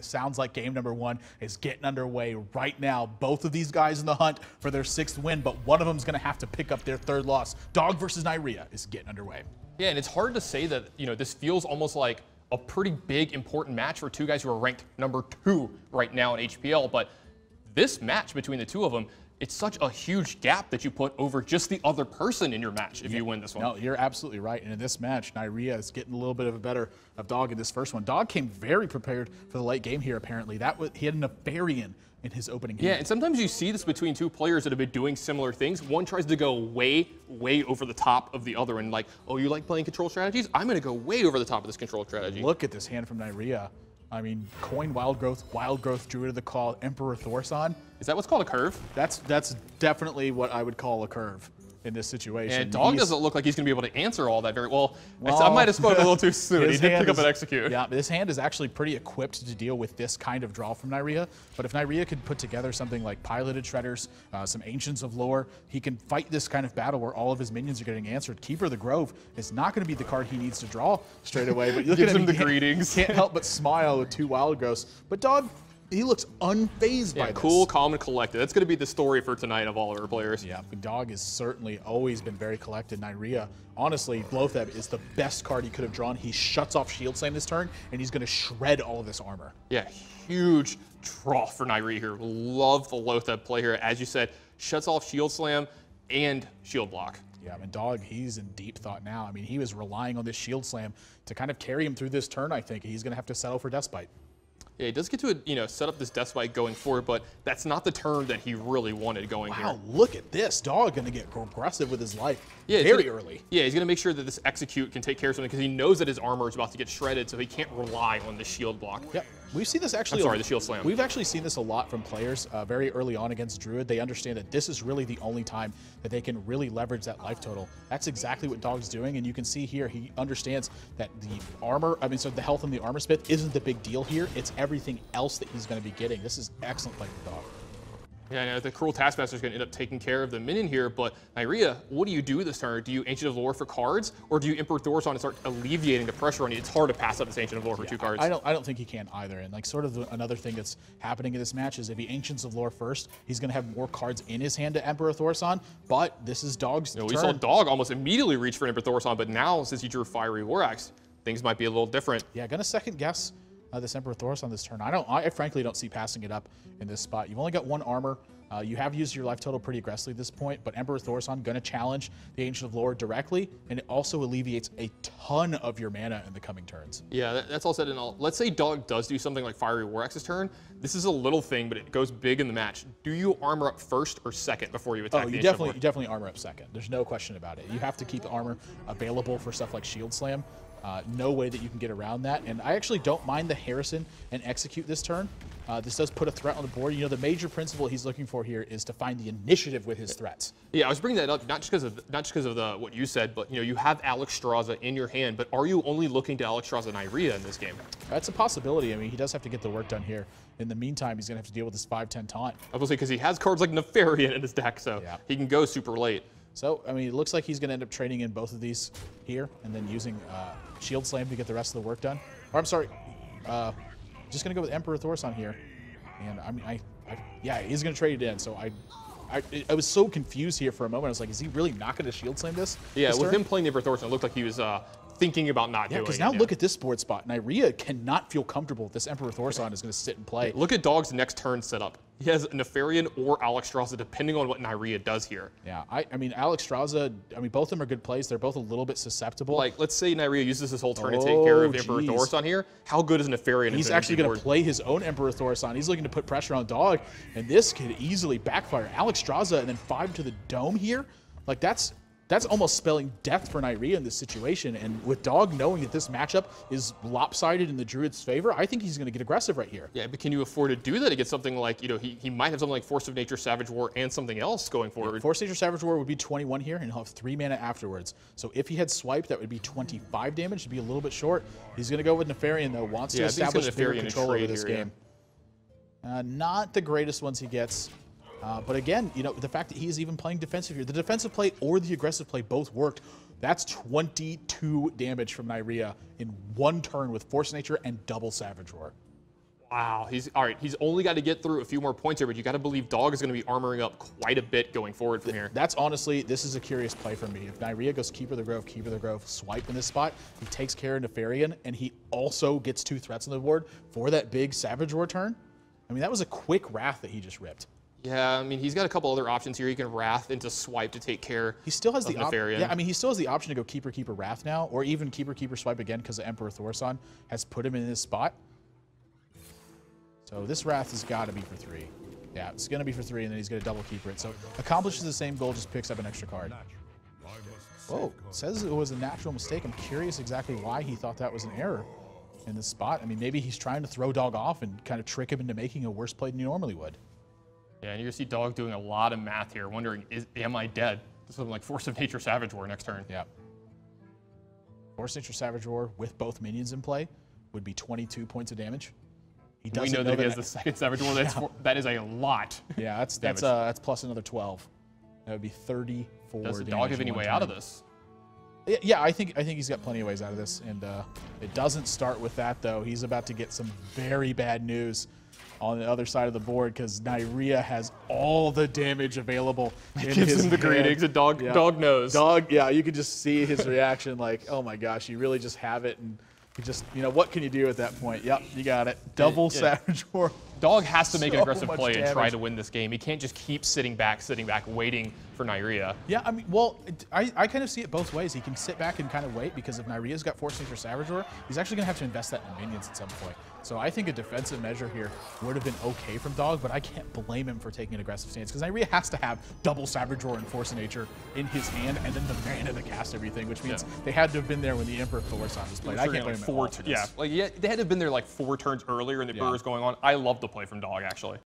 Sounds like game number one is getting underway right now. Both of these guys in the hunt for their 6th win, but one of them is going to have to pick up their 3rd loss. Dog versus Neirea is getting underway. Yeah, and it's hard to say that, this feels almost like a pretty big, important match for two guys who are ranked number 2 right now in HPL, but this match between the two of them, it's such a huge gap that you put over just the other person in your match if you win this one. No, you're absolutely right. And in this match, Neirea is getting a little bit of a better of Dog in this first one. Dog came very prepared for the late game here, apparently. He had a Nefarian in his opening game. Yeah, and sometimes you see this between two players that have been doing similar things. One tries to go way, way over the top of the other and like, oh, you like playing control strategies? I'm going to go way over the top of this control strategy. Look at this hand from Neirea. I mean, coin Wild Growth, Druid of the Call, Emperor Thorson. Is that what's called a curve? That's definitely what I would call a curve in this situation. And Dog doesn't look like he's going to be able to answer all that very well. I might have spoken a little too soon. He did pick up an execute. Yeah, this hand is actually pretty equipped to deal with this kind of draw from Neirea. But if Neirea could put together something like Piloted Shredders, some Ancients of Lore, he can fight this kind of battle where all of his minions are getting answered. Keeper of the Grove is not going to be the card he needs to draw straight away. But look at him, the greetings. Can't help but smile with 2 Wild Growths. But Dog, he looks unfazed by this. Cool, calm, and collected. That's going to be the story for tonight of all of our players. Yeah, Dog has certainly always been very collected. Neirea, honestly, Lotheb is the best card he could have drawn. He shuts off Shield Slam this turn, and he's going to shred all of this armor. Yeah, huge draw for Neirea here. Love the Lotheb play here. As you said, shuts off Shield Slam and Shield Block. Yeah, I mean, Dog, he's in deep thought now. I mean, he was relying on this Shield Slam to kind of carry him through this turn, I think. He's going to have to settle for Deathbite. Yeah, he does get to set up this Death Spike going forward, but that's not the turn that he really wanted going here. Wow, look at this. Dog going to get aggressive with his life very early. Yeah, he's going to make sure that this execute can take care of something because he knows that his armor is about to get shredded, so he can't rely on the shield block. Yep. We've seen this actually. I'm sorry, the shield slam. We've actually seen this a lot from players very early on against Druid. They understand that this is really the only time that they can really leverage that life total. That's exactly what Dog's doing, and you can see here he understands that the armor, so the health in the armor smith isn't the big deal here. It's everything else that he's going to be getting. This is excellent play for Dog. Yeah, I know the Cruel Taskmaster is going to end up taking care of the minion here, but Neirea, what do you do this turn? Do you Ancient of Lore for cards, or do you Emperor Thorson and start alleviating the pressure on you? It's hard to pass up this Ancient of Lore for 2 cards. I don't think he can either. And like sort of another thing that's happening in this match is if he Ancients of Lore first, he's going to have more cards in his hand to Emperor Thorson, but this is Dog's turn. We saw Dog almost immediately reach for Emperor Thorson, but now since he drew Fiery War Axe, things might be a little different. Yeah, going to second guess this Emperor Thorson this turn. I frankly don't see passing it up in this spot. You've only got 1 armor. You have used your life total pretty aggressively at this point, but Emperor Thorson going to challenge the Ancient of Lore directly, and it also alleviates a ton of your mana in the coming turns. Yeah, that's all said and all. Let's say Dog does do something like Fiery War Axe's turn. This is a little thing, but it goes big in the match. Do you armor up first or second before you attack the Ancient of Lore? You definitely armor up second. There's no question about it. You have to keep the armor available for stuff like Shield Slam. No way that you can get around that. And I actually don't mind the Harrison and execute this turn. This does put a threat on the board. The major principle he's looking for here is to find the initiative with his threats. Yeah, I was bringing that up not just because of what you said, but you have Alexstrasza in your hand. But are you only looking to Alexstrasza Neirea in this game? That's a possibility. I mean, he does have to get the work done here. In the meantime, he's going to have to deal with this 5/10 taunt. I was going to say because he has cards like Nefarian in his deck, so he can go super late. So, I mean, it looks like he's going to end up trading in both of these here and then using Shield Slam to get the rest of the work done. Or, I'm sorry, just going to go with Emperor Thorson here. And, I mean, yeah, he's going to trade it in. So, I was so confused here for a moment. I was like, is he really not going to Shield Slam this? Yeah, with him playing the Emperor Thorson, it looked like he was thinking about not doing it. Yeah, because now look at this board spot. Neirea cannot feel comfortable if this Emperor Thorson is going to sit and play. Look at Dog's next turn setup. He has Nefarian or Alexstrasza, depending on what Neirea does here. Yeah, I mean, Alexstrasza, both of them are good plays. They're both a little bit susceptible. Like, let's say Neirea uses this whole turn to take care of Emperor Thorson here. How good is Nefarian? He's actually going to play his own Emperor Thorson. He's looking to put pressure on Dog, and this could easily backfire. Alexstrasza and then 5 to the dome here. Like, that's almost spelling death for Neirea in this situation. And with Dog knowing that this matchup is lopsided in the Druid's favor, I think he's going to get aggressive right here. Yeah, but can you afford to do that against something like, he might have something like Force of Nature, Savage War, and something else going forward? Yeah, Force of Nature, Savage War would be 21 here, and he'll have 3 mana afterwards. So if he had Swipe, that would be 25 damage. To be a little bit short. He's going to go with Nefarian, though. Wants to establish bigger control over this game. Not the greatest ones he gets. But again, the fact that he's even playing defensive here, the defensive play or the aggressive play both worked. That's 22 damage from Neirea in 1 turn with Force of Nature and double Savage Roar. Wow, all right. He's only got to get through a few more points here, but you got to believe Dog is going to be armoring up quite a bit going forward from here. That's honestly, this is a curious play for me. If Neirea goes Keeper the Grove, swipe in this spot, he takes care of Nefarian, and he also gets 2 threats on the board for that big Savage Roar turn. I mean, that was a quick Wrath that he just ripped. Yeah, I mean, he's got a couple other options here. He can Wrath into Swipe to take care he still has of the Nefarian. Yeah, I mean, he still has the option to go Keeper Wrath now, or even Keeper Swipe again because the Emperor Thorson has put him in this spot. So this Wrath has got to be for 3. Yeah, it's going to be for 3, and then he's going to double Keeper it. So accomplishes the same goal, just picks up an extra card. Whoa, says it was a natural mistake. I'm curious exactly why he thought that was an error in this spot. I mean, maybe he's trying to throw Dog off and kind of trick him into making a worse play than you normally would. Yeah, and you're going to see Dog doing a lot of math here, wondering, am I dead? This is like Force of Nature Savage Roar next turn. Yeah. Force of Nature Savage Roar with both minions in play would be 22 points of damage. We know that he has the second Savage Roar. Yeah. That is a lot. Yeah, that's plus another 12. That would be 34 Does the damage. Dog have any way out of this? Yeah, I think he's got plenty of ways out of this, and it doesn't start with that though. He's about to get some very bad news on the other side of the board because Neirea has all the damage available. It gives him the greetings. Dog knows. Dog, yeah, you can just see his reaction like, oh my gosh, you really just have it, and you just, what can you do at that point? Yep, you got it. Double Savage Roar. Dog has to make an aggressive play damage. and try to win this game. He can't just keep sitting back, waiting for Neirea. Yeah, I mean, well, I kind of see it both ways. He can sit back and kind of wait because if Neirea's got Force Nature Savage Roar, he's actually going to have to invest that in minions at some point. So I think a defensive measure here would have been okay from Dog, but I can't blame him for taking an aggressive stance because Neirea has to have double Savage Roar and Force of Nature in his hand and then the mana to cast everything, which means they had to have been there when the Emperor Thorson was played. I can't blame him at all for this. Yeah, they had to have been there like 4 turns earlier and the Emperor was going on. I love the play from Dog, actually.